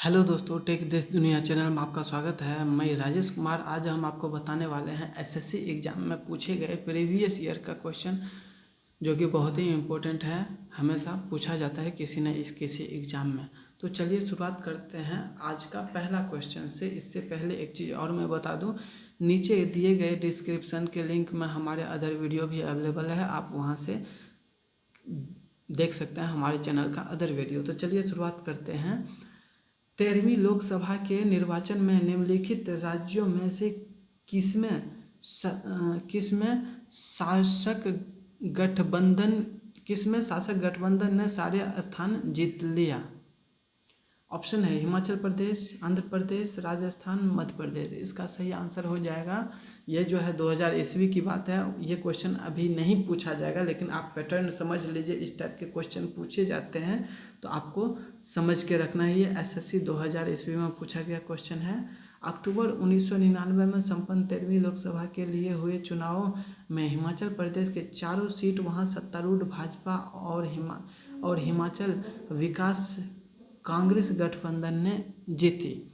Hello दोस्तों, take देश दुनिया चैनल में आपका स्वागत है। मैं राजेश कुमार। आज हम आपको बताने वाले हैं एसएससी एग्ज़ाम में पूछे गए प्रीवियस ईयर का क्वेश्चन, जो कि बहुत ही इम्पोर्टेंट है। हमेशा पूछा जाता है किसी एग्ज़ाम में। तो चलिए शुरुआत करते हैं आज का पहला क्वेश्चन से। इससे पहले एक चीज़ और मैं बता दूं, नीचे दिए गए डिस्क्रिप्शन के लिंक में हमारे अदर वीडियो भी अवेलेबल है, आप वहां से देख सकते हैं हमारे चैनल का अदर वीडियो। तो चलिए शुरुआत करते हैं। 13वीं लोकसभा के निर्वाचन में निम्नलिखित राज्यों में से किसमें शासक गठबंधन ने सारे स्थान जीत लिया। ऑप्शन है हिमाचल प्रदेश, आंध्र प्रदेश, राजस्थान, मध्य प्रदेश। इसका सही आंसर हो जाएगा, ये जो है 2000 ईस्वी की बात है। ये क्वेश्चन अभी नहीं पूछा जाएगा, लेकिन आप पैटर्न समझ लीजिए। इस टाइप के क्वेश्चन पूछे जाते हैं तो आपको समझ के रखना है। ये एसएससी 2000 ईस्वी में पूछा गया क्वेश्चन है। अक्टूबर 1999 में संपन्न 13वीं लोकसभा के लिए हुए चुनाव में हिमाचल प्रदेश के चारों सीट वहां सत्तारूढ़ भाजपा और हिमाचल विकास कांग्रेस गठबंधन ने जीती।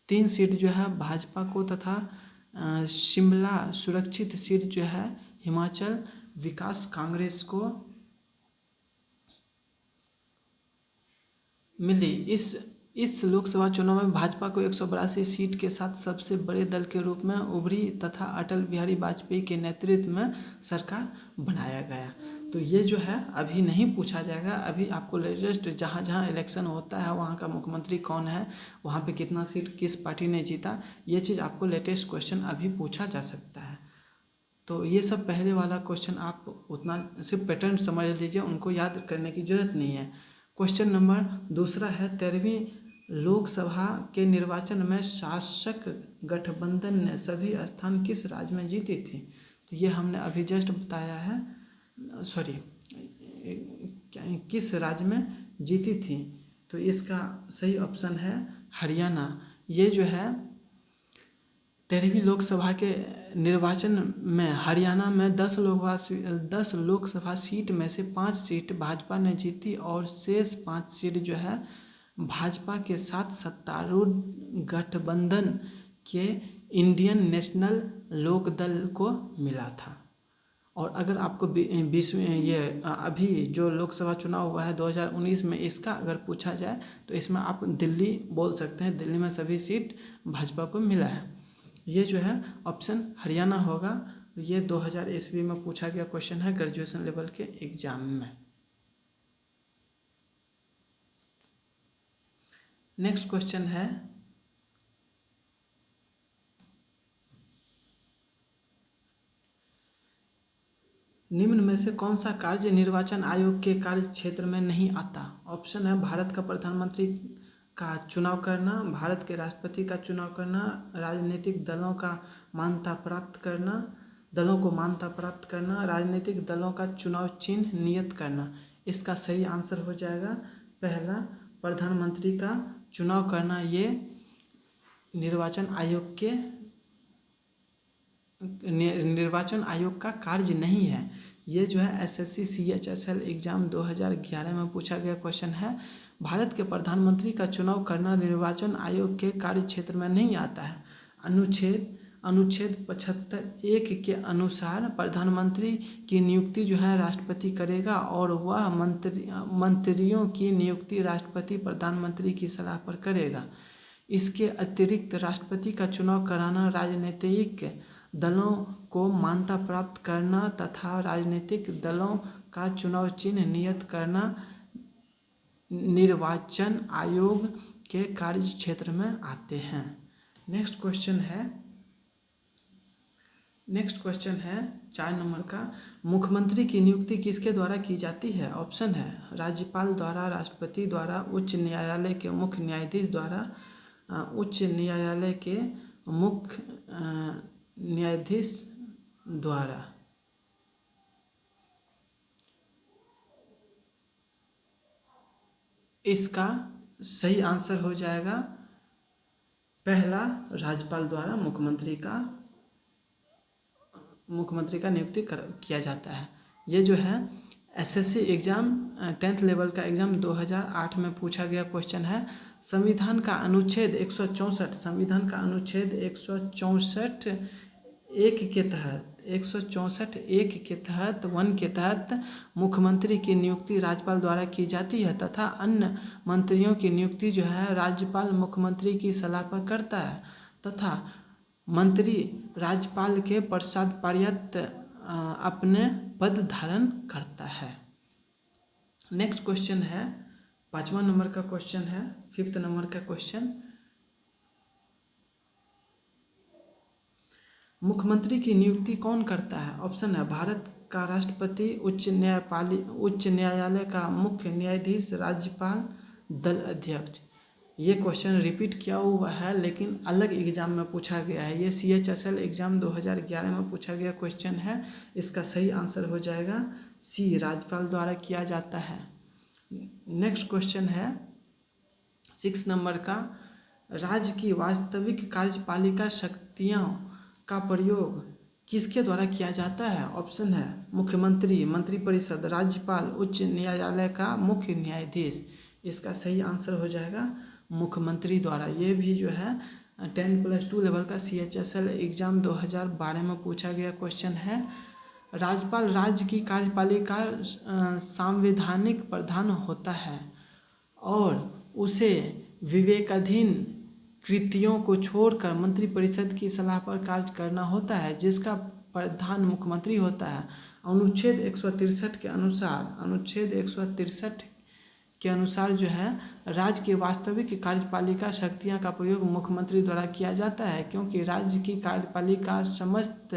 3 सीट जो है भाजपा को तथा शिमला सुरक्षित सीट जो है हिमाचल विकास कांग्रेस को मिली। इस लोकसभा चुनाव में भाजपा को 182 सीट के साथ सबसे बड़े दल के रूप में उभरी तथा अटल बिहारी वाजपेयी के नेतृत्व में सरकार बनाया गया। तो ये जो है अभी नहीं पूछा जाएगा। अभी आपको लेटेस्ट जहाँ जहाँ इलेक्शन होता है वहाँ का मुख्यमंत्री कौन है, वहाँ पे कितना सीट किस पार्टी ने जीता, ये चीज़ आपको लेटेस्ट क्वेश्चन अभी पूछा जा सकता है। तो ये सब पहले वाला क्वेश्चन आप उतना सिर्फ पैटर्न समझ लीजिए, उनको याद करने की जरूरत नहीं है। क्वेश्चन नंबर दूसरा है, 13वीं लोकसभा के निर्वाचन में शासक गठबंधन ने सभी स्थान किस राज्य में जीती थी। तो ये हमने अभी जस्ट बताया है, किस राज्य में जीती थी। तो इसका सही ऑप्शन है हरियाणा। ये जो है 13वीं लोकसभा के निर्वाचन में हरियाणा में 10 लोकसभा सीट में से 5 सीट भाजपा ने जीती और शेष 5 सीट जो है भाजपा के साथ सत्तारूढ़ गठबंधन के इंडियन नेशनल लोकदल को मिला था। और अगर आपको 20 ये अभी जो लोकसभा चुनाव हुआ है 2019 में, इसका अगर पूछा जाए तो इसमें आप दिल्ली बोल सकते हैं। दिल्ली में सभी सीट भाजपा को मिला है। ये जो है ऑप्शन हरियाणा होगा। ये 2000 ईस्वी में पूछा गया क्वेश्चन है ग्रेजुएशन लेवल के एग्जाम में। नेक्स्ट क्वेश्चन है, निम्न में से कौन सा कार्य निर्वाचन आयोग के कार्य क्षेत्र में नहीं आता। ऑप्शन है भारत का प्रधानमंत्री का चुनाव करना, भारत के राष्ट्रपति का चुनाव करना, राजनीतिक दलों को मान्यता प्राप्त करना, राजनीतिक दलों का चुनाव चिन्ह नियत करना। इसका सही आंसर हो जाएगा पहला, प्रधानमंत्री का चुनाव करना। ये निर्वाचन आयोग का कार्य नहीं है। ये जो है एसएससी CHSL एग्ज़ाम 2011 में पूछा गया क्वेश्चन है। भारत के प्रधानमंत्री का चुनाव करना निर्वाचन आयोग के कार्य क्षेत्र में नहीं आता है। अनुच्छेद 75(1) के अनुसार प्रधानमंत्री की नियुक्ति जो है राष्ट्रपति करेगा और वह मंत्रियों की नियुक्ति राष्ट्रपति प्रधानमंत्री की सलाह पर करेगा। इसके अतिरिक्त राष्ट्रपति का चुनाव कराना, राजनीतिक दलों को मान्यता प्राप्त करना तथा राजनीतिक दलों का चुनाव चिन्ह नियत करना निर्वाचन आयोग के कार्य क्षेत्र में आते हैं। नेक्स्ट क्वेश्चन है 4 नंबर का, मुख्यमंत्री की नियुक्ति किसके द्वारा की जाती है। ऑप्शन है राज्यपाल द्वारा, राष्ट्रपति द्वारा, उच्च न्यायालय के मुख्य न्यायाधीश द्वारा, उच्च न्यायालय के मुख्य न्यायाधीश द्वारा। इसका सही आंसर हो जाएगा पहला, राज्यपाल द्वारा मुख्यमंत्री का नियुक्ति किया जाता है। ये जो है एसएससी एग्ज़ाम 10th लेवल का एग्ज़ाम 2008 में पूछा गया क्वेश्चन है। संविधान का अनुच्छेद 164, संविधान का अनुच्छेद 164 एक के तहत 164 एक के तहत 1 के तहत मुख्यमंत्री की नियुक्ति राज्यपाल द्वारा की जाती है तथा अन्य मंत्रियों की नियुक्ति जो है राज्यपाल मुख्यमंत्री की सलाह पर करता है तथा मंत्री राज्यपाल के पश्चात पर्याप्त अपने पद धारण करता है। नेक्स्ट क्वेश्चन है 5वां नंबर का क्वेश्चन है, 5th नंबर का क्वेश्चन, मुख्यमंत्री की नियुक्ति कौन करता है? ऑप्शन है भारत का राष्ट्रपति, उच्च न्यायालय का मुख्य न्यायाधीश, राज्यपाल, दल अध्यक्ष। ये क्वेश्चन रिपीट किया हुआ है लेकिन अलग एग्जाम में पूछा गया है। ये CHSL एग्जाम 2011 में पूछा गया क्वेश्चन है। इसका सही आंसर हो जाएगा सी, राज्यपाल द्वारा किया जाता है। नेक्स्ट क्वेश्चन है 6 नंबर का, राज्य की वास्तविक कार्यपालिका शक्तियों का प्रयोग किसके द्वारा किया जाता है? ऑप्शन है मुख्यमंत्री, मंत्रिपरिषद, राज्यपाल, उच्च न्यायालय का मुख्य न्यायाधीश। इसका सही आंसर हो जाएगा मुख्यमंत्री द्वारा। ये भी जो है 10+2 लेवल का CHSL एग्जाम 2012 में पूछा गया क्वेश्चन है। राज्यपाल राज्य की कार्यपालिका संवैधानिक प्रधान होता है और उसे विवेकाधीन कृतियों को छोड़कर मंत्रिपरिषद की सलाह पर कार्य करना होता है जिसका प्रधान मुख्यमंत्री होता है। अनुच्छेद 163 के अनुसार, अनुच्छेद 163 के अनुसार जो है राज्य की वास्तविक कार्यपालिका शक्तियां का प्रयोग मुख्यमंत्री द्वारा किया जाता है क्योंकि राज्य की कार्यपालिका समस्त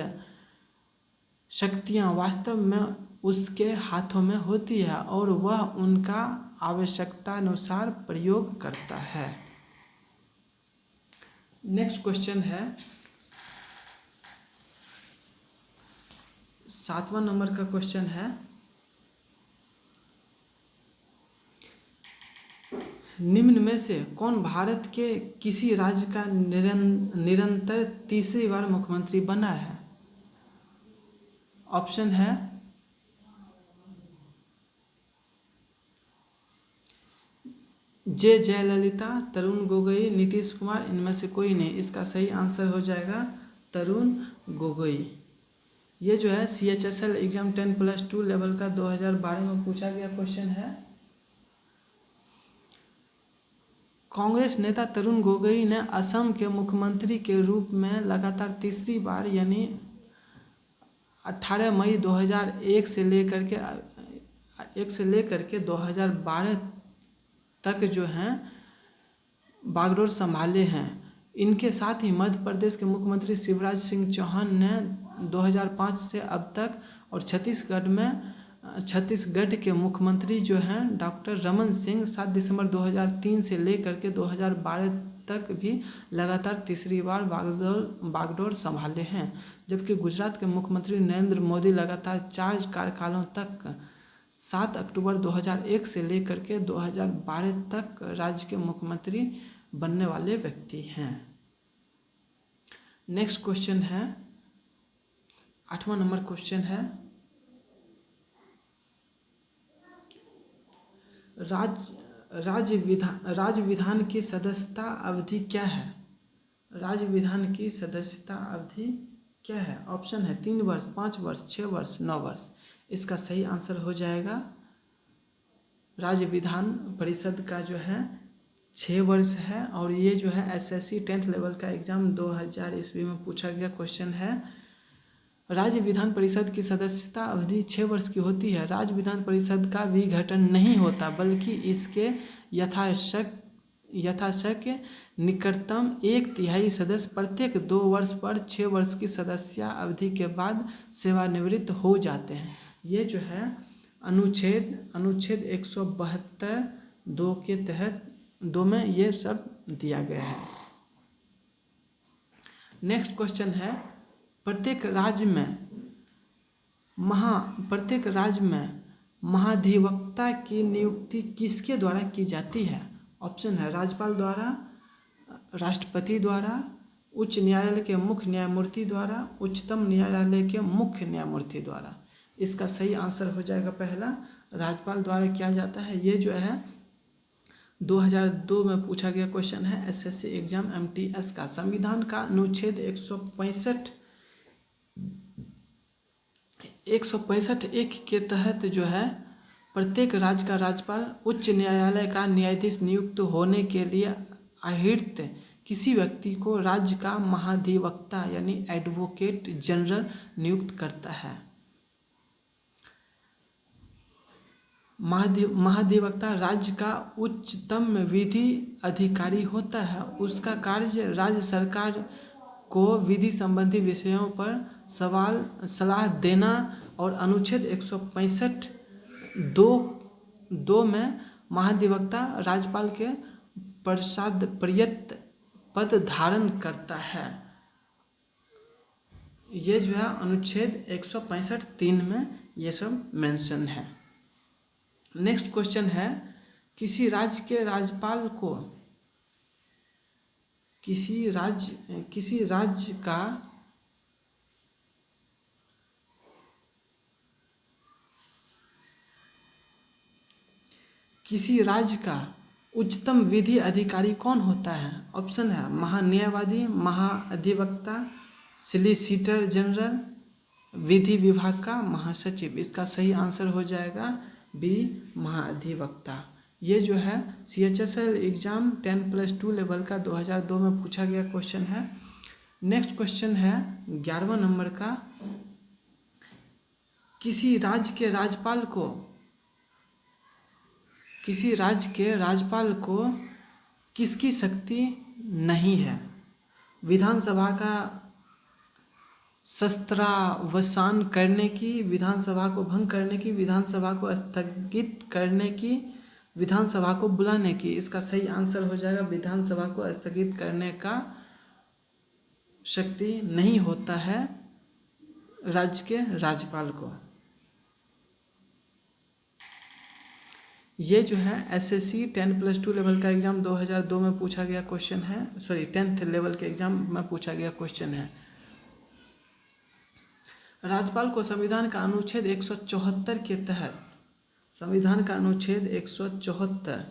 शक्तियां वास्तव में उसके हाथों में होती है और वह उनका आवश्यकता अनुसार प्रयोग करता है। नेक्स्ट क्वेश्चन है 7वां नंबर का क्वेश्चन है, निम्न में से कौन भारत के किसी राज्य का निरंतर तीसरी बार मुख्यमंत्री बना है? ऑप्शन है जयललिता, तरुण गोगोई, नीतीश कुमार, इनमें से कोई नहीं। इसका सही आंसर हो जाएगा तरुण गोगोई। ये जो है CHSL एग्जाम 10+2 लेवल का 2012 में पूछा गया क्वेश्चन है। कांग्रेस नेता तरुण गोगोई ने असम के मुख्यमंत्री के रूप में लगातार तीसरी बार यानी 18 मई 2001 से लेकर के 2012 तक जो हैं बागडोर संभाले हैं। इनके साथ ही मध्य प्रदेश के मुख्यमंत्री शिवराज सिंह चौहान ने 2005 से अब तक और छत्तीसगढ़ के मुख्यमंत्री जो हैं डॉक्टर रमन सिंह 7 दिसंबर 2003 से लेकर के 2012 तक भी लगातार तीसरी बार बागडोर संभाले हैं। जबकि गुजरात के मुख्यमंत्री नरेंद्र मोदी लगातार 4 कार्यकालों तक 7 अक्टूबर 2001 से लेकर के 2012 तक राज्य के मुख्यमंत्री बनने वाले व्यक्ति हैं। नेक्स्ट क्वेश्चन है 8वां नंबर क्वेश्चन है, राज्य विधान की सदस्यता अवधि क्या है? राज्य विधान की सदस्यता अवधि क्या है? ऑप्शन है 3 वर्ष, 5 वर्ष, 6 वर्ष, 9 वर्ष। इसका सही आंसर हो जाएगा राज्य विधान परिषद का जो है 6 वर्ष है। और ये जो है SSC 10th लेवल का एग्जाम 2000 ईस्वी में पूछा गया क्वेश्चन है। राज्य विधान परिषद की सदस्यता अवधि 6 वर्ष की होती है। राज्य विधान परिषद का विघटन नहीं होता बल्कि इसके यथाशक्य निकटतम 1/3 सदस्य प्रत्येक 2 वर्ष पर 6 वर्ष की सदस्यता अवधि के बाद सेवानिवृत्त हो जाते हैं। ये जो है अनुच्छेद 172 2 के तहत 2 में ये सब दिया गया है। नेक्स्ट क्वेश्चन है, प्रत्येक राज्य में महाधिवक्ता की नियुक्ति किसके द्वारा की जाती है? ऑप्शन है राज्यपाल द्वारा, राष्ट्रपति द्वारा, उच्च न्यायालय के मुख्य न्यायमूर्ति द्वारा, उच्चतम न्यायालय के मुख्य न्यायमूर्ति द्वारा। इसका सही आंसर हो जाएगा पहला, राज्यपाल द्वारा किया जाता है। ये जो है 2002 में पूछा गया क्वेश्चन है एसएससी एग्जाम एमटीएस का। संविधान का अनुच्छेद 165 एक के तहत जो है प्रत्येक राज्य का राज्यपाल उच्च न्यायालय का न्यायाधीश नियुक्त होने के लिए आहृत किसी व्यक्ति को राज्य का महाधिवक्ता यानी एडवोकेट जनरल नियुक्त करता है। महाधिवक्ता राज्य का उच्चतम विधि अधिकारी होता है। उसका कार्य राज्य सरकार को विधि संबंधी विषयों पर सलाह देना और अनुच्छेद 165 दो में महाधिवक्ता राज्यपाल के पश्चात पद धारण करता है। ये जो है अनुच्छेद 165(3) में ये सब मेंशन है। नेक्स्ट क्वेश्चन है किसी राज्य के राज्यपाल को किसी राज्य का उच्चतम विधि अधिकारी कौन होता है? ऑप्शन है महान्यायवादी, महाअधिवक्ता, सॉलिसिटर जनरल, विधि विभाग का महासचिव। इसका सही आंसर हो जाएगा बी महाअधिवक्ता। ये जो है CHSL एग्जाम 10+2 लेवल का 2002 में पूछा गया क्वेश्चन है। नेक्स्ट क्वेश्चन है 11वां नंबर का, किसी राज्य के राज्यपाल को किसकी शक्ति नहीं है? विधानसभा का शस्त्रावसान करने की, विधानसभा को भंग करने की, विधानसभा को स्थगित करने की, विधानसभा को बुलाने की। इसका सही आंसर हो जाएगा विधानसभा को स्थगित करने का शक्ति नहीं होता है राज्य के राज्यपाल को। ये जो है SSC 10+2 लेवल का एग्जाम 2002 में पूछा गया क्वेश्चन है, 10th लेवल के एग्जाम में पूछा गया क्वेश्चन है। राज्यपाल को संविधान का अनुच्छेद 174 के तहत, संविधान का अनुच्छेद 174,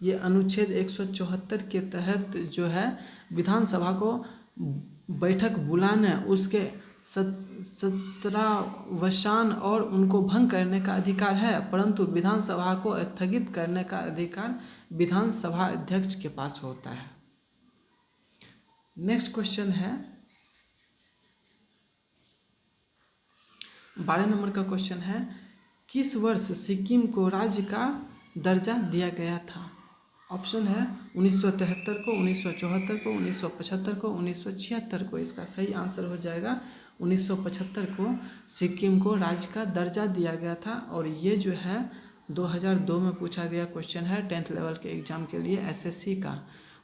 ये अनुच्छेद 174 के तहत जो है विधानसभा को बैठक बुलाने, उसके सत्रावसान और उनको भंग करने का अधिकार है, परंतु विधानसभा को स्थगित करने का अधिकार विधानसभा अध्यक्ष के पास होता है। नेक्स्ट क्वेश्चन है 12 नंबर का क्वेश्चन है, किस वर्ष सिक्किम को राज्य का दर्जा दिया गया था? ऑप्शन है 1973 को, 1974 को, 1975 को, 1976 को। इसका सही आंसर हो जाएगा 1975 को सिक्किम को राज्य का दर्जा दिया गया था। और ये जो है 2002 में पूछा गया क्वेश्चन है 10th लेवल के एग्जाम के लिए SSC का।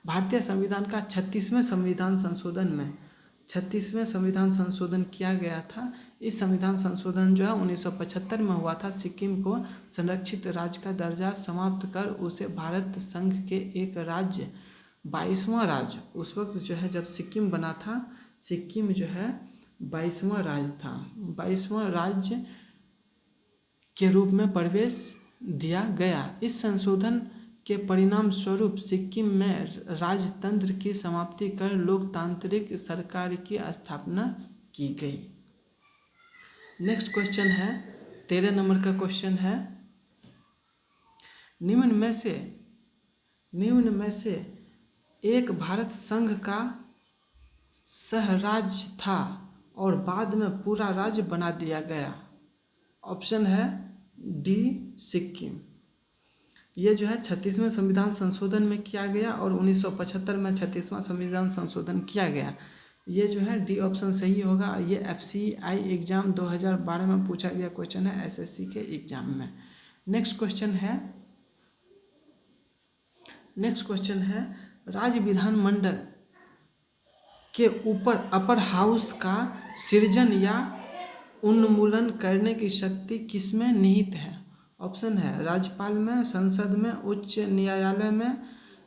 भारतीय संविधान का 36वें संविधान संशोधन किया गया था। इस संविधान संशोधन जो है 1975 में हुआ था। सिक्किम को संरक्षित राज्य का दर्जा समाप्त कर उसे भारत संघ के एक राज्य, 22वां राज्य, उस वक्त जो है जब सिक्किम बना था, सिक्किम जो है 22वां राज्य था, 22वां राज्य के रूप में प्रवेश दिया गया। इस संशोधन के परिणाम स्वरूप सिक्किम में राजतंत्र की समाप्ति कर लोकतांत्रिक सरकार की स्थापना की गई। नेक्स्ट क्वेश्चन है 13 नंबर का क्वेश्चन है, निम्न में से एक भारत संघ का सहराज्य था और बाद में पूरा राज्य बना दिया गया। ऑप्शन है डी सिक्किम। ये जो है 36वें संविधान संशोधन में किया गया और 1975 में 36वां संविधान संशोधन किया गया। ये जो है डी ऑप्शन सही होगा। ये FCI एग्जाम 2012 में पूछा गया क्वेश्चन है SSC के एग्जाम में। नेक्स्ट क्वेश्चन है राज्य विधानमंडल के ऊपर अपर हाउस का सृजन या उन्मूलन करने की शक्ति किसमें निहित है? ऑप्शन है राज्यपाल में, संसद में, उच्च न्यायालय में,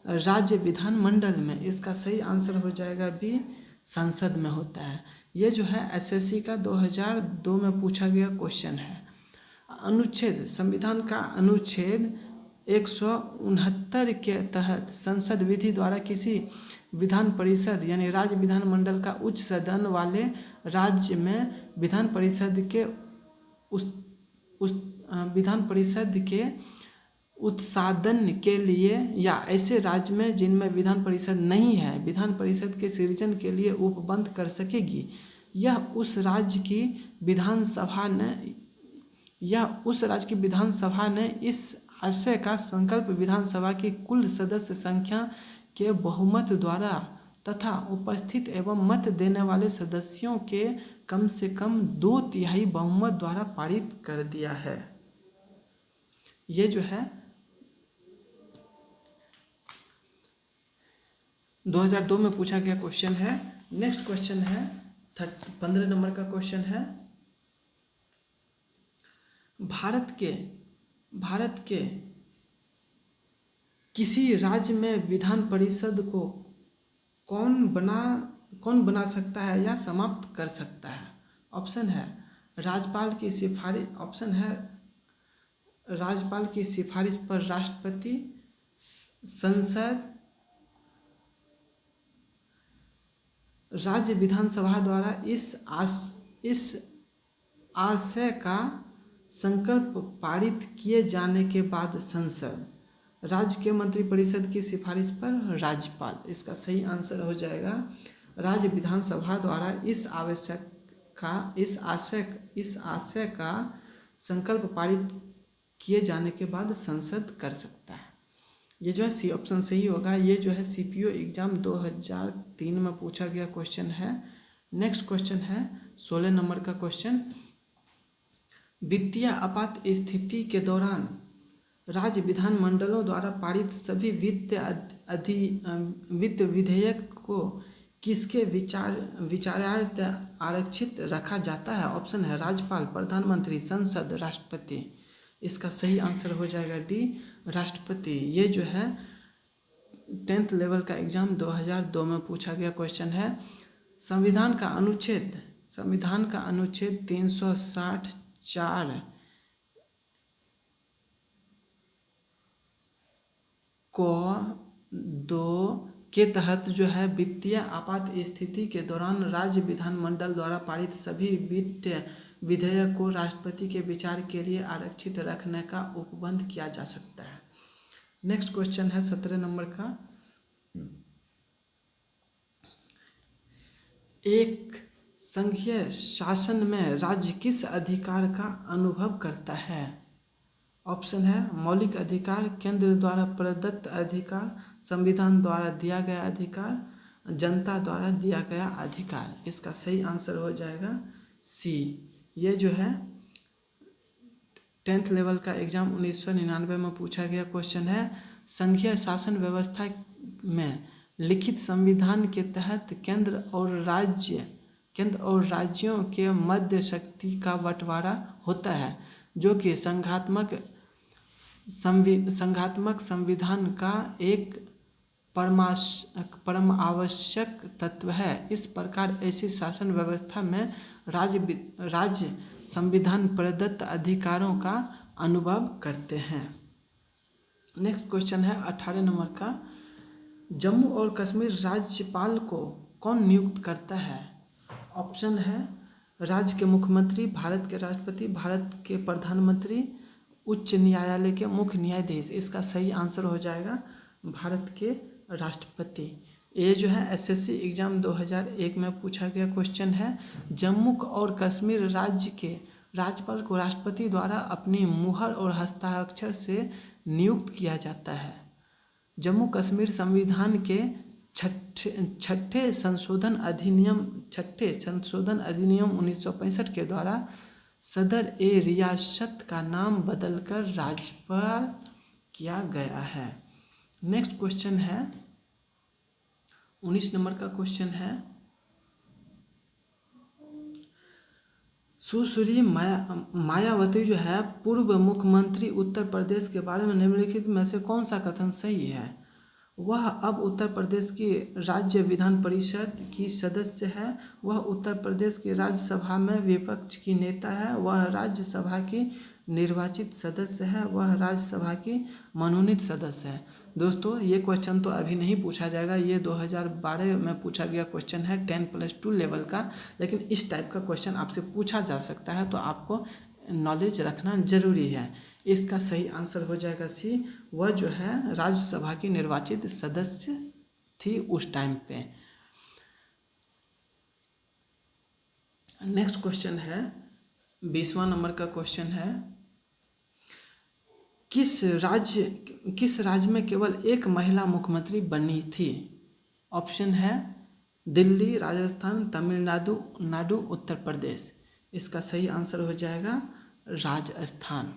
राज्य विधानमंडल में। इसका सही आंसर हो जाएगा बी संसद में होता है। ये जो है SSC का 2002 में पूछा गया क्वेश्चन है। संविधान का अनुच्छेद 169 के तहत संसद विधि द्वारा किसी विधान परिषद यानी राज्य विधानमंडल का उच्च सदन वाले राज्य में विधान परिषद के विधान परिषद के उत्सादन के लिए या ऐसे राज्य में जिनमें विधान परिषद नहीं है विधान परिषद के सृजन के लिए उपबंध कर सकेगी। यह उस राज्य की विधानसभा ने इस आशय का संकल्प विधानसभा की कुल सदस्य संख्या के बहुमत द्वारा तथा उपस्थित एवं मत देने वाले सदस्यों के कम से कम 2/3 बहुमत द्वारा पारित कर दिया है। ये जो है 2002 में पूछा गया क्वेश्चन है। नेक्स्ट क्वेश्चन है 15 नंबर का क्वेश्चन है, भारत के किसी राज्य में विधान परिषद को कौन बना सकता है या समाप्त कर सकता है? ऑप्शन है राज्यपाल की सिफारिश, ऑप्शन है राज्यपाल की सिफारिश पर राष्ट्रपति, संसद, राज्य विधानसभा द्वारा इस आशय का संकल्प पारित किए जाने के बाद संसद, राज्य के मंत्रिपरिषद की सिफारिश पर राज्यपाल। इसका सही आंसर हो जाएगा राज्य विधानसभा द्वारा इस आशय का संकल्प पारित किए जाने के बाद संसद कर सकता है। ये जो है सी ऑप्शन सही होगा। ये जो है CPO एग्जाम 2003 में पूछा गया क्वेश्चन है। नेक्स्ट क्वेश्चन है 16 नंबर का क्वेश्चन, वित्तीय आपात स्थिति के दौरान राज्य विधानमंडलों द्वारा पारित सभी वित्त विधेयक को किसके विचारार्थ आरक्षित रखा जाता है? ऑप्शन है राज्यपाल, प्रधानमंत्री, संसद, राष्ट्रपति। इसका सही आंसर हो जाएगा डी, राष्ट्रपति। ये जो है 10th लेवल का एग्जाम 2002 में पूछा गया क्वेश्चन है। संविधान का अनुच्छेद 364 को 2 के तहत जो है वित्तीय आपात स्थिति के दौरान राज्य विधानमंडल द्वारा पारित सभी वित्तीय विधेयक को राष्ट्रपति के विचार के लिए आरक्षित रखने का उपबंध किया जा सकता है। नेक्स्ट क्वेश्चन है 17 नंबर का, एक संघीय शासन में राज्य किस अधिकार का अनुभव करता है? ऑप्शन है मौलिक अधिकार, केंद्र द्वारा प्रदत्त अधिकार, संविधान द्वारा दिया गया अधिकार, जनता द्वारा दिया गया अधिकार। इसका सही आंसर हो जाएगा सी। ये जो है 10th लेवल का एग्जाम 1999 में पूछा गया क्वेश्चन है। संघीय शासन व्यवस्था में लिखित संविधान के तहत केंद्र और राज्यों के मध्य शक्ति का बंटवारा होता है, जो कि संघात्मक संविधान का एक परम आवश्यक तत्व है। इस प्रकार ऐसी शासन व्यवस्था में राज्य संविधान प्रदत्त अधिकारों का अनुभव करते हैं। नेक्स्ट क्वेश्चन है 18 नंबर का, जम्मू और कश्मीर राज्यपाल को कौन नियुक्त करता है? ऑप्शन है राज्य के मुख्यमंत्री, भारत के राष्ट्रपति, भारत के प्रधानमंत्री, उच्च न्यायालय के मुख्य न्यायाधीश। इसका सही आंसर हो जाएगा भारत के राष्ट्रपति। ये जो है SSC एग्जाम 2001 में पूछा गया क्वेश्चन है। जम्मू और कश्मीर राज्य के राज्यपाल को राष्ट्रपति द्वारा अपनी मुहर और हस्ताक्षर से नियुक्त किया जाता है। जम्मू कश्मीर संविधान के छठे संशोधन अधिनियम 1965 के द्वारा सदर ए रियासत का नाम बदलकर राज्यपाल किया गया है। नेक्स्ट क्वेश्चन है 19 नंबर का क्वेश्चन है, सुश्री मायावती जो है पूर्व मुख्यमंत्री उत्तर प्रदेश के बारे में निम्नलिखित में से कौन सा कथन सही है? वह अब उत्तर प्रदेश की राज्य विधान परिषद की सदस्य है, वह उत्तर प्रदेश की राज्यसभा में विपक्ष की नेता है, वह राज्यसभा की निर्वाचित सदस्य है वह राज्यसभा की मनोनीत सदस्य है। दोस्तों ये क्वेश्चन तो अभी नहीं पूछा जाएगा, ये 2012 में पूछा गया क्वेश्चन है 10+2 लेवल का, लेकिन इस टाइप का क्वेश्चन आपसे पूछा जा सकता है, तो आपको नॉलेज रखना जरूरी है। इसका सही आंसर हो जाएगा सी, वह जो है राज्यसभा की निर्वाचित सदस्य थी उस टाइम पे। नेक्स्ट क्वेश्चन है 20वां नंबर का क्वेश्चन है, किस राज्य में केवल एक महिला मुख्यमंत्री बनी थी? ऑप्शन है दिल्ली, राजस्थान, तमिलनाडु, उत्तर प्रदेश। इसका सही आंसर हो जाएगा राजस्थान।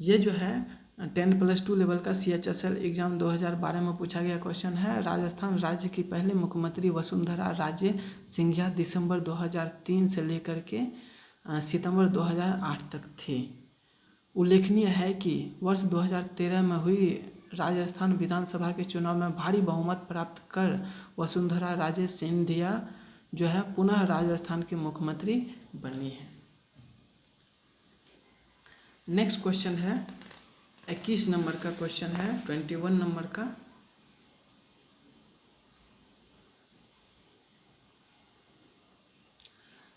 ये जो है 10+2 लेवल का CHSL एग्जाम 2012 में पूछा गया क्वेश्चन है। राजस्थान राज्य की पहले मुख्यमंत्री वसुंधरा राजे सिंधिया दिसंबर 2003 से लेकर के सितंबर 2008 तक थे। उल्लेखनीय है कि वर्ष 2013 में हुई राजस्थान विधानसभा के चुनाव में भारी बहुमत प्राप्त कर वसुंधरा राजे सिंधिया जो है पुनः राजस्थान की मुख्यमंत्री बनी है। नेक्स्ट क्वेश्चन है 21 नंबर का क्वेश्चन है, 21 नंबर का।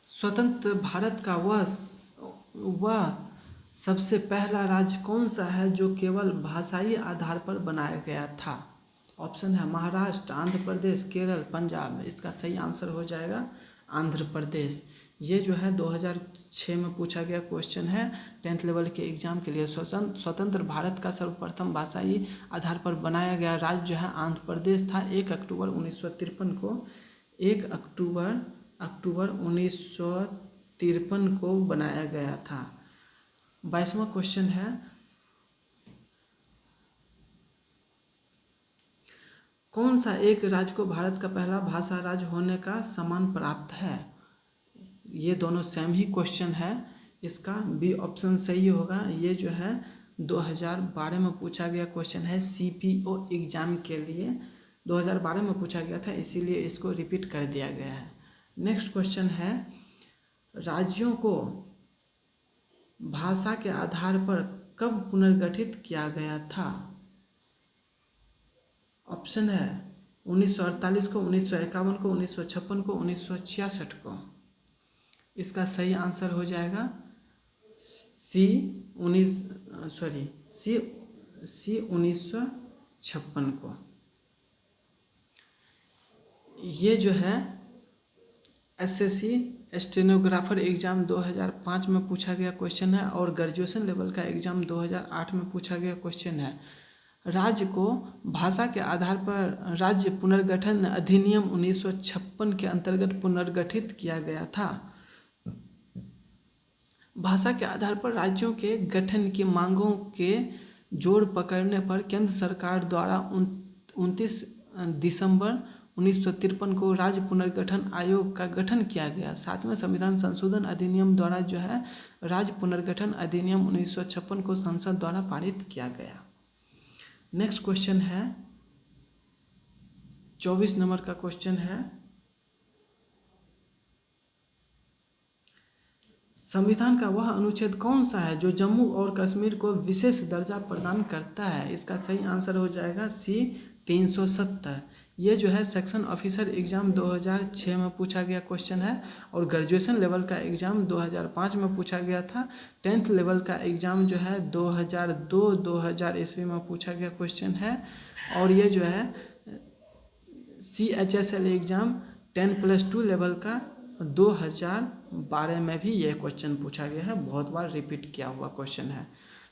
स्वतंत्र भारत का वह सबसे पहला राज्य कौन सा है जो केवल भाषाई आधार पर बनाया गया था? ऑप्शन है महाराष्ट्र, आंध्र प्रदेश, केरल, पंजाब। इसका सही आंसर हो जाएगा आंध्र प्रदेश। ये जो है 2006 में पूछा गया क्वेश्चन है 10th लेवल के एग्जाम के लिए। स्वतंत्र भारत का सर्वप्रथम भाषाई आधार पर बनाया गया राज्य जो है आंध्र प्रदेश था। 1 अक्टूबर 1953 को 1 अक्टूबर 1953 को बनाया गया था। 22वां क्वेश्चन है, कौन सा एक राज्य को भारत का पहला भाषा राज्य होने का सम्मान प्राप्त है? ये दोनों सेम ही क्वेश्चन है, इसका बी ऑप्शन सही होगा। ये जो है 2012 में पूछा गया क्वेश्चन है CPO एग्जाम के लिए। 2012 में पूछा गया था, इसीलिए इसको रिपीट कर दिया गया है। नेक्स्ट क्वेश्चन है, राज्यों को भाषा के आधार पर कब पुनर्गठित किया गया था? ऑप्शन है 1948 को, 1951 को, 1956 को, 1966 को। इसका सही आंसर हो जाएगा सी 1956 को। ये जो है SSC स्टेनोग्राफर एग्ज़ाम 2005 में पूछा गया क्वेश्चन है और ग्रेजुएशन लेवल का एग्ज़ाम 2008 में पूछा गया क्वेश्चन है। राज्य को भाषा के आधार पर राज्य पुनर्गठन अधिनियम 1956 के अंतर्गत पुनर्गठित किया गया था। भाषा के आधार पर राज्यों के गठन की मांगों के जोर पकड़ने पर केंद्र सरकार द्वारा 29 दिसंबर 1953 को राज्य पुनर्गठन आयोग का गठन किया गया। 7वें संविधान संशोधन अधिनियम द्वारा जो है राज्य पुनर्गठन अधिनियम 1956 को संसद द्वारा पारित किया गया। नेक्स्ट क्वेश्चन है 24 नंबर का क्वेश्चन है, संविधान का वह अनुच्छेद कौन सा है जो जम्मू और कश्मीर को विशेष दर्जा प्रदान करता है? इसका सही आंसर हो जाएगा सी 370। ये जो है सेक्शन ऑफिसर एग्ज़ाम 2006 में पूछा गया क्वेश्चन है और ग्रेजुएशन लेवल का एग्ज़ाम 2005 में पूछा गया था। 10th लेवल का एग्ज़ाम जो है 2002-2000 ईस्वी में पूछा गया क्वेश्चन है और ये जो है CHSL एग्ज़ाम 10+2 लेवल का 2012 में भी ये क्वेश्चन पूछा गया है। बहुत बार रिपीट किया हुआ क्वेश्चन है,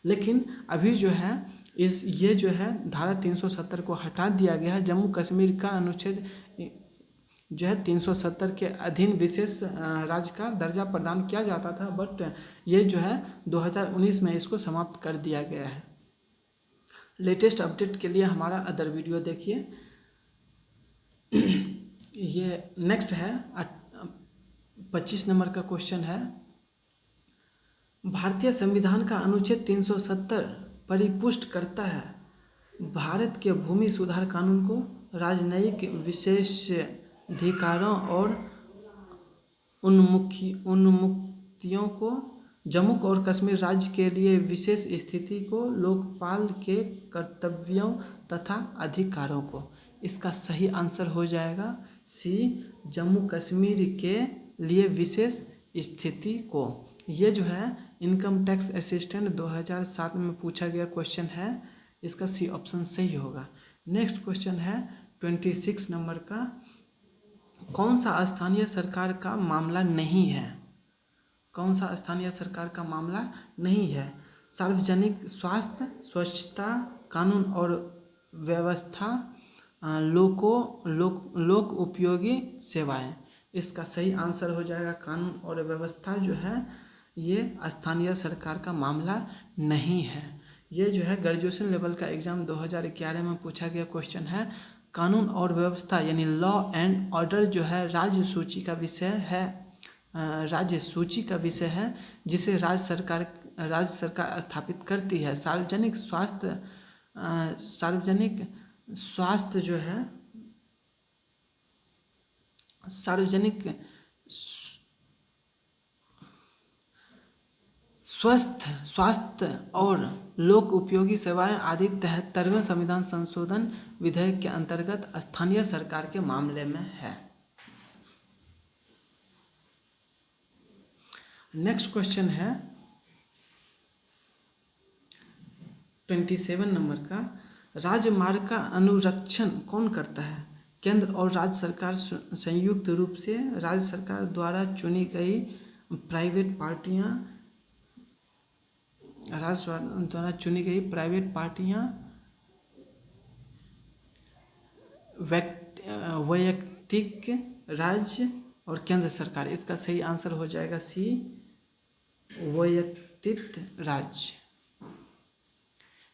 लेकिन अभी जो है ये जो है धारा 370 को हटा दिया गया है। जम्मू कश्मीर का अनुच्छेद जो है 370 के अधीन विशेष राज्य का दर्जा प्रदान किया जाता था, बट ये जो है 2019 में इसको समाप्त कर दिया गया है। लेटेस्ट अपडेट के लिए हमारा अदर वीडियो देखिए। ये नेक्स्ट है 25 नंबर का क्वेश्चन है, भारतीय संविधान का अनुच्छेद 370 परिपुष्ट करता है भारत के भूमि सुधार कानून को राजनयिक विशेषाधिकारों और स्थितियों को, जम्मू और कश्मीर राज्य के लिए विशेष स्थिति को, लोकपाल के कर्तव्यों तथा अधिकारों को। इसका सही आंसर हो जाएगा सी, जम्मू कश्मीर के लिए विशेष स्थिति को। ये जो है इनकम टैक्स असिस्टेंट 2007 में पूछा गया क्वेश्चन है, इसका सी ऑप्शन सही होगा। नेक्स्ट क्वेश्चन है 26 नंबर का, कौन सा स्थानीय सरकार का मामला नहीं है? कौन सा स्थानीय सरकार का मामला नहीं है? सार्वजनिक स्वास्थ्य, स्वच्छता, कानून और व्यवस्था, लोक उपयोगी सेवाएं। इसका सही आंसर हो जाएगा कानून और व्यवस्था जो है ये स्थानीय सरकार का मामला नहीं है। ये जो है ग्रेजुएशन लेवल का एग्ज़ाम 2011 में पूछा गया क्वेश्चन है। कानून और व्यवस्था यानी लॉ एंड ऑर्डर जो है राज्य सूची का विषय है, राज्य सूची का विषय है जिसे राज्य सरकार स्थापित करती है। सार्वजनिक स्वास्थ्य जो है सार्वजनिक स्वास्थ्य और लोक उपयोगी सेवाएं आदि 73वें संविधान संशोधन विधेयक के अंतर्गत स्थानीय सरकार के मामले में है। नेक्स्ट क्वेश्चन है 27 नंबर का, राजमार्ग का अनुरक्षण कौन करता है? केंद्र और राज्य सरकार संयुक्त रूप से, राज्य सरकार द्वारा चुनी गई प्राइवेट पार्टियां, राज्य द्वारा चुनी गई प्राइवेट पार्टियां, वैयक्तिक, राज्य और केंद्र सरकार। इसका सही आंसर हो जाएगा सी, वैयक्तिक राज्य।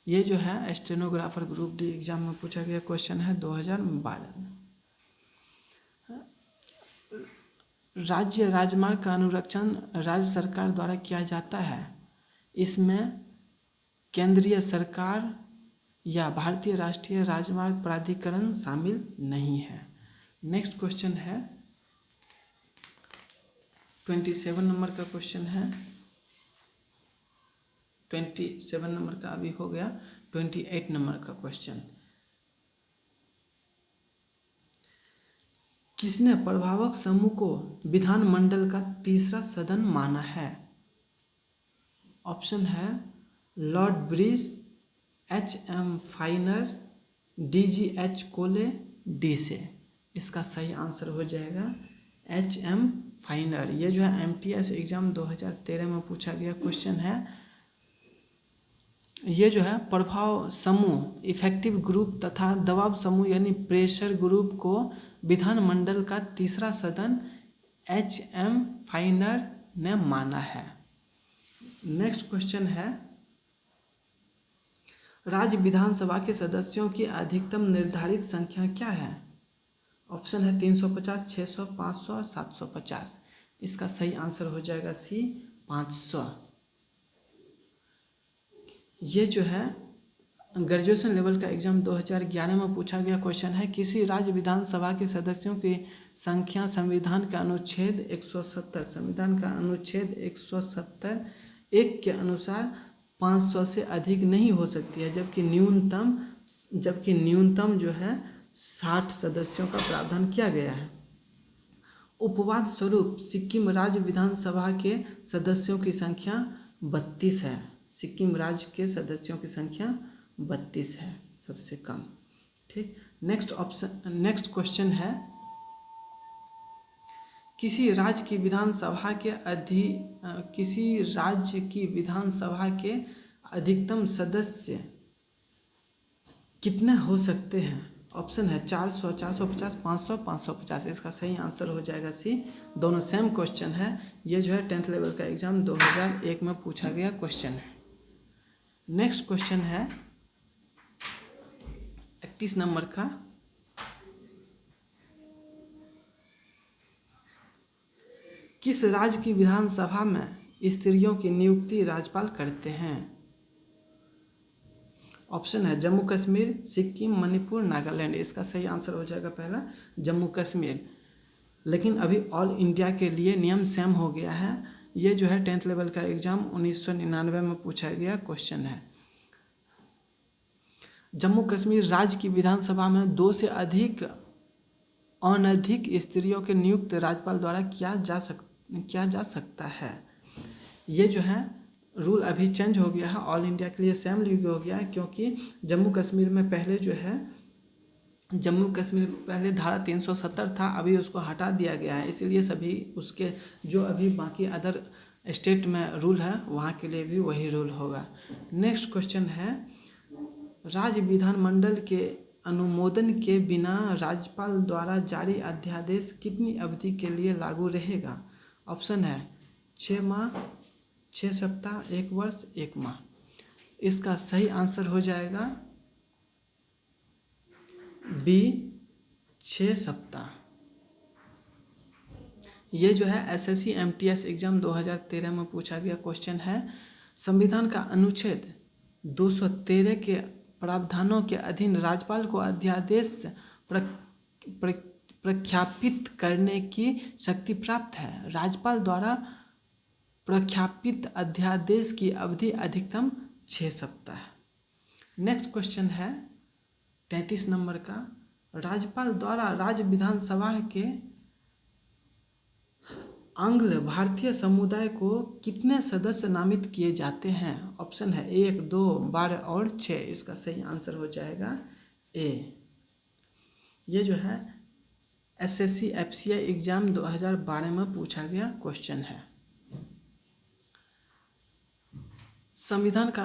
ये जो है स्टेनोग्राफर ग्रुप डी एग्जाम में पूछा गया क्वेश्चन है 2012 में। राज्य राजमार्ग का अनुरक्षण राज्य सरकार द्वारा किया जाता है। इसमें केंद्रीय सरकार या भारतीय राष्ट्रीय राजमार्ग प्राधिकरण शामिल नहीं है। नेक्स्ट क्वेश्चन है 27 नंबर का क्वेश्चन है, 27 नंबर का अभी हो गया, 28 नंबर का क्वेश्चन, किसने प्रभावक समूह को विधानमंडल का तीसरा सदन माना है? ऑप्शन है लॉर्ड ब्रिज, HM फाइनर, DGH कोले, डी से। इसका सही आंसर हो जाएगा HM फाइनर। ये जो है MTS एग्जाम 2013 में पूछा गया क्वेश्चन है। ये जो है प्रभाव समूह, इफेक्टिव ग्रुप तथा दबाव समूह यानी प्रेशर ग्रुप को विधानमंडल का तीसरा सदन HM फाइनर ने माना है। नेक्स्ट क्वेश्चन है, राज्य विधानसभा के सदस्यों की अधिकतम निर्धारित संख्या क्या है? ऑप्शन है 350, 600, 500 और 750। इसका सही आंसर हो जाएगा सी, 500। ये जो है ग्रेजुएशन लेवल का एग्जाम 2011 में पूछा गया क्वेश्चन है। किसी राज्य विधानसभा के सदस्यों की संख्या संविधान का अनुच्छेद 170, संविधान का अनुच्छेद 170 1 के अनुसार 500 से अधिक नहीं हो सकती है, जबकि न्यूनतम जो है 60 सदस्यों का प्रावधान किया गया है। उपवाद स्वरूप सिक्किम राज्य विधानसभा के सदस्यों की संख्या 32 है। सिक्किम राज्य के सदस्यों की संख्या 32 है, सबसे कम। ठीक, नेक्स्ट क्वेश्चन है, किसी राज्य की विधानसभा के अधिकतम सदस्य कितने हो सकते हैं? ऑप्शन है 400, 450, 500, 550। इसका सही आंसर हो जाएगा सी। दोनों सेम क्वेश्चन है। ये जो है 10th लेवल का एग्जाम 2001 में पूछा गया क्वेश्चन है। नेक्स्ट क्वेश्चन है 31 नंबर का, किस राज्य की विधानसभा में स्त्रियों की नियुक्ति राज्यपाल करते हैं? ऑप्शन है जम्मू कश्मीर, सिक्किम, मणिपुर, नागालैंड। इसका सही आंसर हो जाएगा पहला जम्मू कश्मीर। लेकिन अभी ऑल इंडिया के लिए नियम सेम हो गया है। ये जो है 10th लेवल का एग्जाम 1999 में पूछा गया क्वेश्चन है। जम्मू कश्मीर राज्य की विधानसभा में 2 से अधिक अनधिक स्त्रियों के नियुक्त राज्यपाल द्वारा किया जा सकता है। ये जो है रूल अभी चेंज हो गया है, ऑल इंडिया के लिए सेम लीग हो गया है, क्योंकि जम्मू कश्मीर में पहले जो है पहले धारा 370 था, अभी उसको हटा दिया गया है, इसीलिए सभी उसके जो अभी बाकी अदर स्टेट में रूल है वहाँ के लिए भी वही रूल होगा। नेक्स्ट क्वेश्चन है, राज्य विधानमंडल के अनुमोदन के बिना राज्यपाल द्वारा जारी अध्यादेश कितनी अवधि के लिए लागू रहेगा? ऑप्शन है 6 माह, 6 सप्ताह, 1 वर्ष, 1 माह। इसका सही आंसर हो जाएगा बी 6 सप्ताह। ये जो है SSC MTS एग्जाम 2013 में पूछा गया क्वेश्चन है। संविधान का अनुच्छेद 213 के प्रावधानों के अधीन राज्यपाल को अध्यादेश प्रख्यापित करने की शक्ति प्राप्त है। राज्यपाल द्वारा प्रख्यापित अध्यादेश की अवधि अधिकतम 6 सप्ताह है। नेक्स्ट क्वेश्चन है 33 नंबर का, राज्यपाल द्वारा राज्य विधानसभा के आंग्ल भारतीय समुदाय को कितने सदस्य नामित किए जाते हैं? ऑप्शन है 1, 2, 12 और 6। इसका सही आंसर हो जाएगा ए। ये जो है SSC FCI एग्जाम 2012 में पूछा गया क्वेश्चन है। संविधान का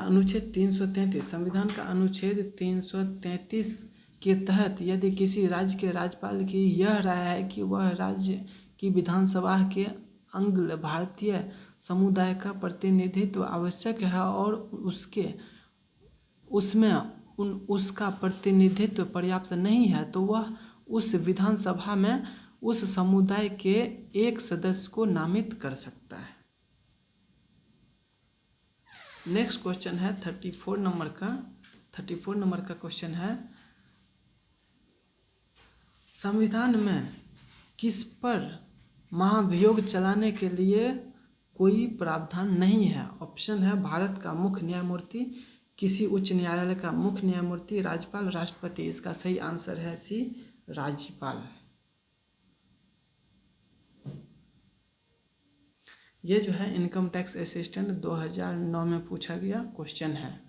अनुच्छेद 333 के तहत यदि किसी राज्य के राज्यपाल की यह राय है कि वह राज्य की विधानसभा के आंग्ल भारतीय समुदाय का प्रतिनिधित्व आवश्यक है और उसका प्रतिनिधित्व पर्याप्त नहीं है, तो वह उस विधानसभा में उस समुदाय के एक सदस्य को नामित कर सकता है। नेक्स्ट क्वेश्चन है 34 नंबर का क्वेश्चन है, संविधान में किस पर महाभियोग चलाने के लिए कोई प्रावधान नहीं है? ऑप्शन है भारत का मुख्य न्यायमूर्ति, किसी उच्च न्यायालय का मुख्य न्यायमूर्ति, राज्यपाल, राष्ट्रपति। इसका सही आंसर है सी, राज्यपाल। ये जो है इनकम टैक्स असिस्टेंट 2009 में पूछा गया क्वेश्चन है।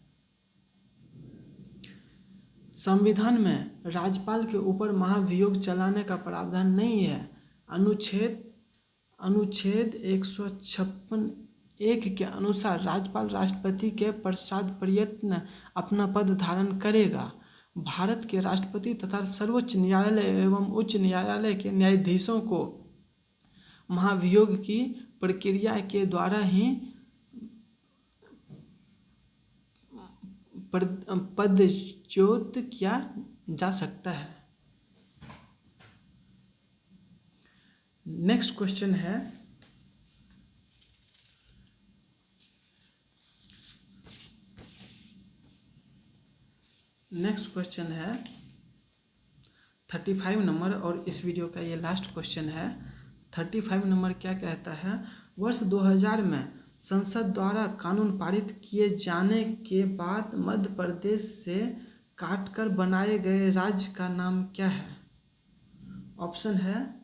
संविधान में राज्यपाल के ऊपर महाभियोग चलाने का प्रावधान नहीं है। अनुच्छेद 156(1) के अनुसार राज्यपाल राष्ट्रपति के पश्चात प्रयत्न अपना पद धारण करेगा। भारत के राष्ट्रपति तथा सर्वोच्च न्यायालय एवं उच्च न्यायालय के न्यायाधीशों को महाभियोग की प्रक्रिया के द्वारा ही पदच्युत किया जा सकता है। नेक्स्ट क्वेश्चन है नेक्स्ट क्वेश्चन है 35 नंबर और इस वीडियो का ये लास्ट क्वेश्चन है। 35 नंबर क्या कहता है, वर्ष 2000 में संसद द्वारा कानून पारित किए जाने के बाद मध्य प्रदेश से काटकर बनाए गए राज्य का नाम क्या है? ऑप्शन है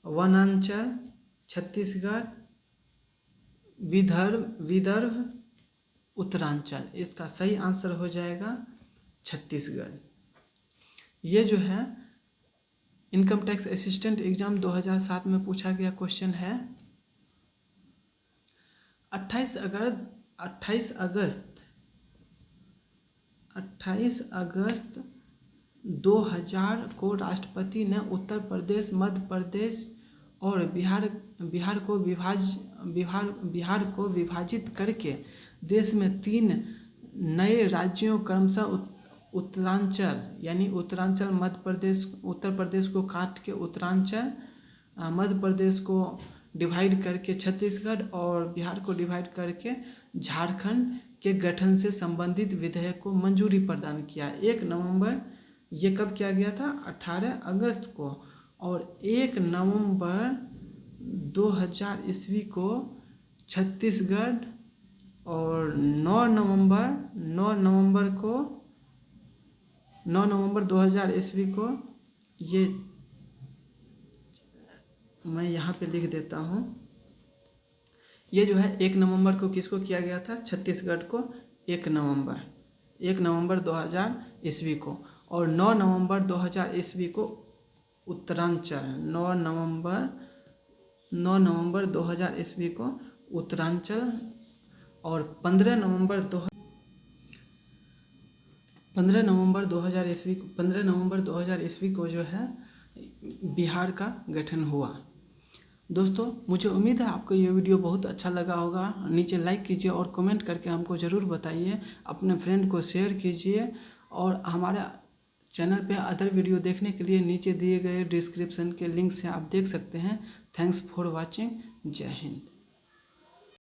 वनांचल, छत्तीसगढ़, विदर्भ, उत्तरांचल। इसका सही आंसर हो जाएगा छत्तीसगढ़। ये जो है इनकम टैक्स असिस्टेंट एग्जाम 2007 में पूछा गया क्वेश्चन है। 28 अगस्त 2000 को राष्ट्रपति ने उत्तर प्रदेश, मध्य प्रदेश और बिहार को विभाजित करके देश में 3 नए राज्यों क्रमशः उत्तरांचल यानी उत्तरांचल उत्तर प्रदेश को काट के उत्तरांचल, मध्य प्रदेश को डिवाइड करके छत्तीसगढ़ और बिहार को डिवाइड करके झारखंड के गठन से संबंधित विधेयक को मंजूरी प्रदान किया। 1 नवंबर ये कब किया गया था? 18 अगस्त को। और 1 नवंबर 2000 ईस्वी को छत्तीसगढ़ और 9 नवंबर 2000 ईस्वी को ये मैं यहाँ पे लिख देता हूँ। ये जो है 1 नवंबर को किसको किया गया था? छत्तीसगढ़ को 1 नवंबर 2000 ईस्वी को, और 9 नवंबर 2000 ईस्वी को उत्तरांचल, 9 नवंबर 2000 ईस्वी को उत्तरांचल, और 15 नवंबर 2000 ईस्वी को जो है बिहार का गठन हुआ। दोस्तों मुझे उम्मीद है आपको ये वीडियो बहुत अच्छा लगा होगा। नीचे लाइक कीजिए और कमेंट करके हमको ज़रूर बताइए, अपने फ्रेंड को शेयर कीजिए, और हमारे चैनल पे अदर वीडियो देखने के लिए नीचे दिए गए डिस्क्रिप्शन के लिंक से आप देख सकते हैं। Thanks for watching. जय हिंद।